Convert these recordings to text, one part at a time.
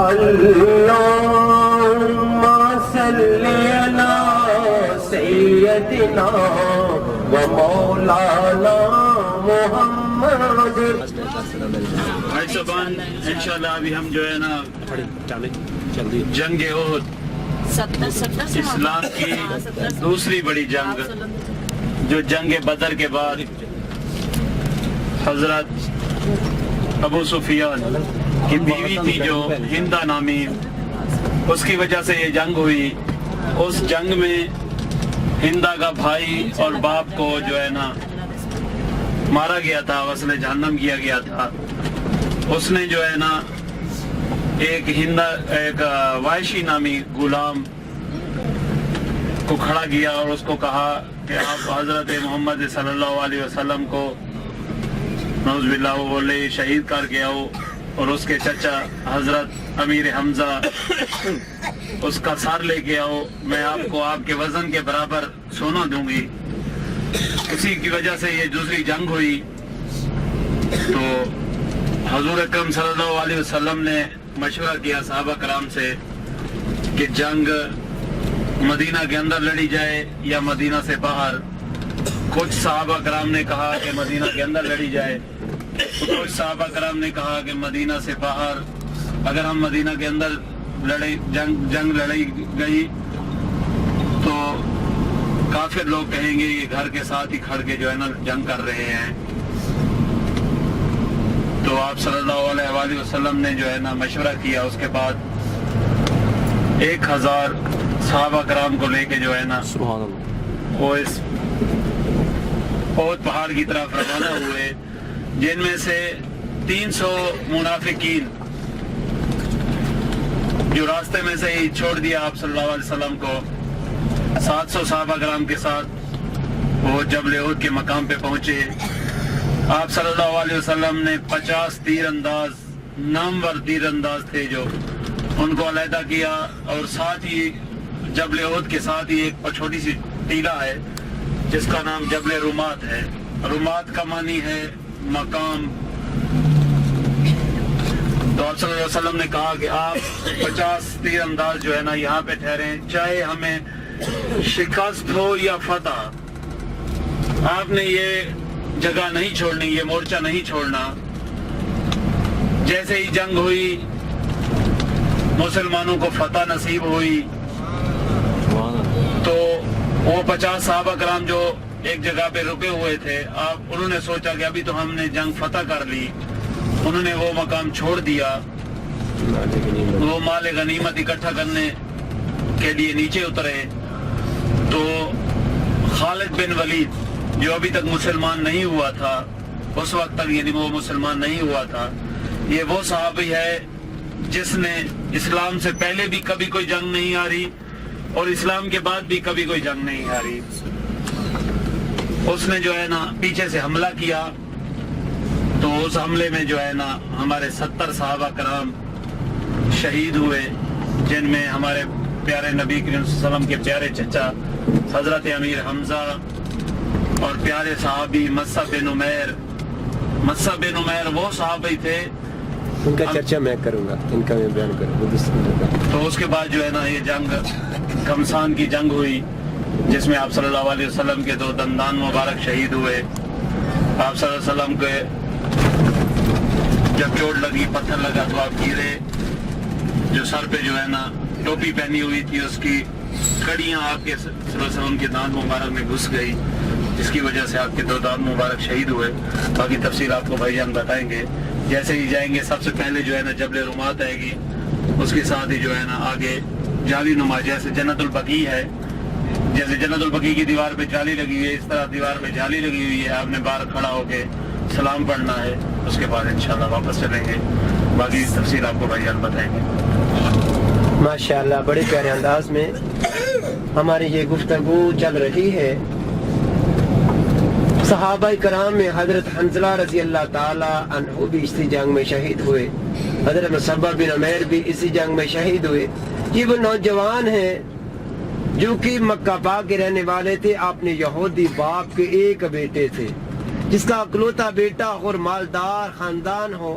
اللهم صل على سيدنا ومولانا محمد. بھائی صاحبان انشاءاللہ ابھی ہم جو ہے نا جنگ احد اسلام کی دوسری بڑی جنگ جو جنگ بدر کے بعد حضرت ابو سفیان کی بیوی تھی جو ہندہ نامی، اس کی وجہ سے یہ جنگ ہوئی. اس جنگ میں ہندہ کا بھائی اور باپ کو جو ہے نا مارا گیا تھا، وصل جہنم کیا گیا تھا. اس نے جو ہے نا ایک وائشی نامی غلام کو کھڑا کیا اور اس کو کہا کہ آپ حضرت محمد صلی اللہ علیہ وسلم کو نعوذ باللہ وہ بولے شہید کر کے آؤ، اور اس کے چچا حضرت امیر حمزہ اس کا سر لے کے آؤ، میں آپ کو آپ کے وزن کے برابر سونا دوں گی. اسی کی وجہ سے یہ دوسری جنگ ہوئی. تو حضور اکرم صلی اللہ علیہ وسلم نے مشورہ کیا صحابہ کرام سے کہ جنگ مدینہ کے اندر لڑی جائے یا مدینہ سے باہر. کچھ صحابہ کرام نے کہا کہ مدینہ کے اندر لڑی جائے، کچھ صحابہ کرام نے کہا کہ مدینہ سے باہر. اگر ہم مدینہ کے اندر جنگ لڑی گئی تو کافر لوگ کہیں گے یہ گھر کے ساتھ ہی کھڑ کے جو ہے نا جنگ کر رہے ہیں. تو آپ صلی اللہ علیہ وآلہ وسلم نے جو ہے نا مشورہ کیا. اس کے بعد 1000 صحابہ کرام کو لے کے جو ہے نا وہ اس احد پہاڑ کی طرف روانہ ہوئے، جن میں سے 300 منافقین جو راستے میں سے ہی چھوڑ دیا آپ صلی اللہ علیہ وسلم کو. 700 صحابہ کرام کے ساتھ وہ جبل احد کے مقام پہ پہنچے. آپ صلی اللہ علیہ وسلم نے 50 تیر انداز نامور تیر انداز تھے جو ان کو علیحدہ کیا، اور ساتھ ہی جبل احد کے ساتھ ہی ایک چھوٹی سی ٹیلہ ہے جس کا نام جبل رومات ہے. رومات کا معنی ہے مقام. تو آپ صلی اللہ علیہ وسلم نے کہا کہ آپ 50 تیر انداز جو ہے نا یہاں پہ ٹھہریں، چاہے ہمیں شکست ہو یا فتح، آپ نے یہ جگہ نہیں چھوڑنی، یہ مورچہ نہیں چھوڑنا. جیسے ہی جنگ ہوئی مسلمانوں کو فتح نصیب ہوئی تو وہ 50 صحابہ کرام جو ایک جگہ پہ رکے ہوئے تھے، انہوں نے سوچا کہ ابھی تو ہم نے جنگ فتح کر لی. انہوں نے وہ مقام چھوڑ دیا، وہ مال غنیمت اکٹھا کرنے کے لیے نیچے اترے. تو خالد بن ولید جو ابھی تک مسلمان نہیں ہوا تھا، اس وقت تک یعنی وہ مسلمان نہیں ہوا تھا، یہ وہ صحابی ہے جس نے اسلام سے پہلے بھی کبھی کوئی جنگ نہیں ہاری اور اسلام کے بعد بھی کبھی کوئی جنگ نہیں ہاری. اس نے جو ہے نا پیچھے سے حملہ کیا. تو اس حملے میں جو ہے نا ہمارے 70 صحابہ کرام شہید ہوئے، جن میں ہمارے پیارے نبی کریم صلی اللہ علیہ وسلم کے پیارے چچا حضرت امیر حمزہ اور پیارے صحابی مصعب بن عمیر. مصعب بن عمیر وہ صحابی تھے، ان کا چرچا میں کروں گا، ان کا میں بیان کروں گا. تو اس کے بعد جو ہے نا یہ جنگ گھمسان کی جنگ ہوئی، جس میں آپ صلی اللہ علیہ وسلم کے 2 دندان مبارک شہید ہوئے. آپ صلی اللہ علیہ وسلم کے جب چوٹ لگی، پتھر لگا تو آپ گرے. جو سر پہ جو ہے نا ٹوپی پہنی ہوئی تھی اس کی کڑیاں آپ کے صلی اللہ علیہ وسلم کے دانت مبارک میں گھس گئی، جس کی وجہ سے آپ کے 2 دانت مبارک شہید ہوئے. باقی تفصیل آپ کو بھائی جان بتائیں گے. جیسے ہی جائیں گے سب سے پہلے جو ہے نا جبل رومات آئے گی، اس کے ساتھ ہی جو ہے نا آگے جالی نما، جیسے جنت البقیع ہے، جیسے جنت البقیع کی دیوار پہ جالی لگی ہوئی ہے، اس طرح دیوار پہ جالی لگی ہوئی ہے. آپ نے باہر کھڑا ہو کے سلام پڑھنا ہے. اس کے بعد انشاءاللہ واپس چلیں گے. باقی تفصیل آپ کو بھائی جان بتائیں گے. ماشاءاللہ بڑے پیارے انداز میں ہماری یہ گفتگو چل رہی ہے. صحابہ کرام میں حضرت حنظلہ رضی اللہ تعالی عنہ بھی اسی جنگ میں شہید ہوئے، حضرت مصعب بن عمیر بھی اسی جنگ میں شہید ہوئے. یہ وہ نوجوان ہیں جو کہ مکہ پاک کے رہنے والے تھے. آپ نے یہودی باپ کے ایک بیٹے تھے جس کا اکلوتا بیٹا اور مالدار خاندان ہو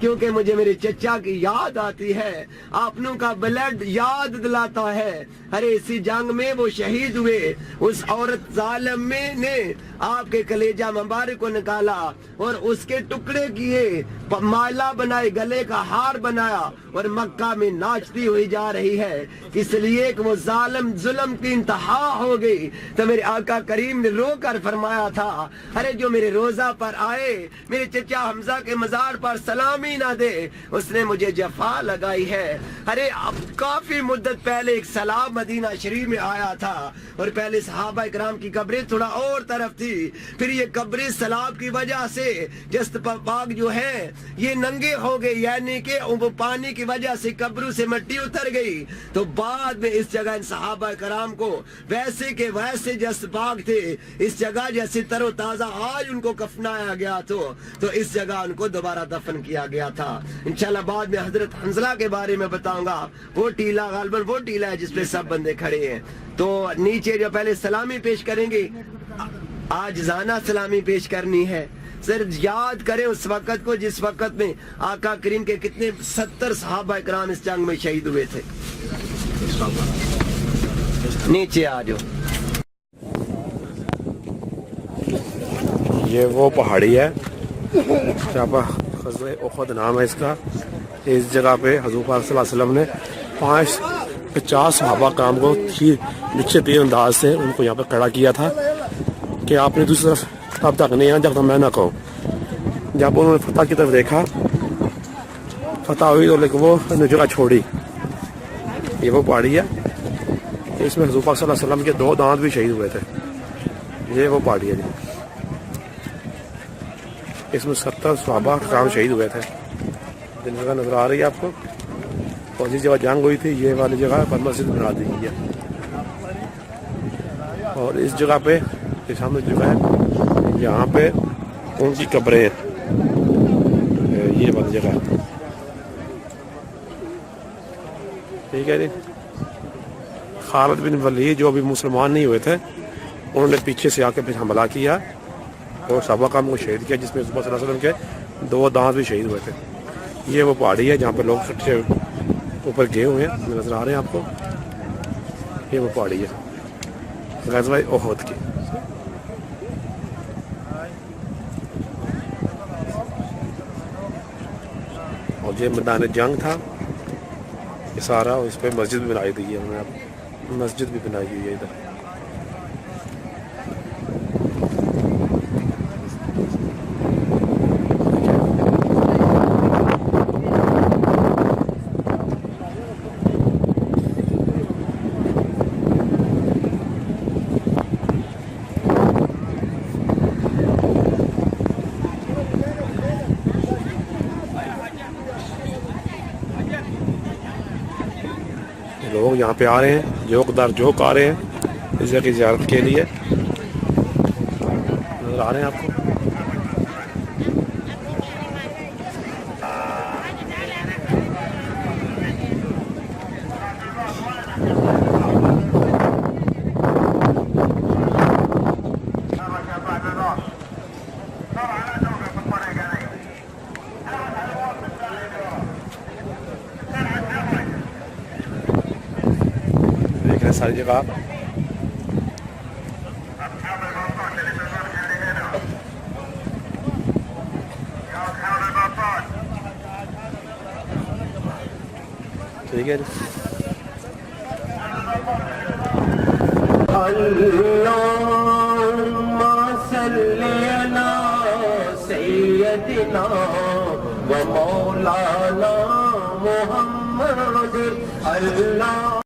کیونکہ مجھے میرے چچا کی یاد آتی ہے, اپنوں کا بلڈ یاد دلاتا ہے. ارے اسی جنگ میں وہ شہید ہوئے, اس عورت ظالم میں نے آپ کے کلیجہ مبارک کو نکالا اور اس کے ٹکڑے کیے, مالا بنائے, گلے کا ہار بنایا اور مکہ میں ناچتی ہوئی جا رہی ہے, اس لیے کہ وہ ظالم ظلم کی انتہا ہو گئی. تو میرے آقا کریم نے رو کر فرمایا تھا, ارے جو میرے روزہ پر آئے, میرے چچا حمزہ کے مزار پر سلامی نہ دے, اس نے مجھے جفا لگائی ہے. ارے اب کافی مدت پہلے ایک سیلاب مدینہ شریف میں آیا تھا, اور پہلے صحابہ اکرام کی قبریں تھوڑا اور طرف تھی, پھر یہ قبریں سیلاب کی وجہ سے جست پاک جو ہے یہ ننگے ہو گئے, یعنی کہ وہ پانی کی وجہ سے قبروں سے مٹی اتر گئی. تو بعد میں اس جگہ ان صحابہ کرام کو ویسے کے ویسے جست پاک تھے, اس جگہ جیسے تر و تازہ آج ان کو کفنایا گیا تو اس جگہ ان کو دوبارہ دفن کیا گیا تھا. انشاءاللہ بعد میں حضرت حنظلہ کے بارے میں بتاؤں گا, وہ ٹیلا غالباً وہ ٹیلا ہے جس پہ سب بندے کھڑے ہیں. تو نیچے جو پہلے سلامی پیش کریں گے, آج زانہ سلامی پیش کرنی ہے. صرف یاد کریں اس وقت کو جس وقت میں آقا کریم کے کتنے 70 صحابہ اکرام اس جنگ میں شہید ہوئے تھے. نیچے آ جاؤ. یہ وہ پہاڑی ہے جہاں پر غزوہ احد نام ہے اس کا. اس جگہ پہ حضور پاک صلی اللہ علیہ وسلم نے 50 صحابہ کرام کو نیچے تیر انداز سے ان کو یہاں پہ کھڑا کیا تھا کہ آپ نے دوسری طرف تب تک نہیں آنا جب تک میں نہ کہوں. جب انہوں نے فتح کی طرف دیکھا, فتح ہوئی تو لیکن وہ جگہ چھوڑی. یہ وہ پہاڑی ہے, اس میں حضور پاک صلی اللہ علیہ وسلم کے 2 دانت بھی شہید ہوئے تھے. یہ وہ پہاڑی ہے جی, اس میں 70 صحابہ کرام شہید ہوئے تھے. جن جگہ نظر آ رہی ہے آپ کو, اور جس جگہ جنگ ہوئی تھی یہ والی جگہ پر مسجد بنا دی گئی ہے. اور اس جگہ پہ یہ سامنے جگہ ہے, یہاں پہ ان کی قبریں ہیں. یہ والی جگہ ہے, ٹھیک ہے جی. خالد بن ولید جو ابھی مسلمان نہیں ہوئے تھے, انہوں نے پیچھے سے آ کے حملہ کیا اور صحابہ کرام کو شہید کیا, جس میں رسول صلی اللہ علیہ وسلم کے 2 دانت بھی شہید ہوئے تھے. یہ وہ پہاڑی ہے جہاں پہ لوگ سب سے اوپر گئے ہوئے ہیں, نظر آ رہے ہیں آپ کو. یہ وہ پہاڑی ہے غزوہ احد کی. اور یہ میدان جنگ تھا یہ سارا, اس پہ مسجد بھی بنائی دی ہے انہوں نے, مسجد بھی بنائی ہوئی ہے ادھر. لوگ یہاں پہ آ رہے ہیں, جوک در جوک آ رہے ہیں اس جگہ کی زیارت کے لیے. نظر آ رہے ہیں آپ کو. دیکھ رہے ہیں ساری جگہ آپ. ٹھیک ہے اللهم صل على سيدنا ومولانا محمد. اللہ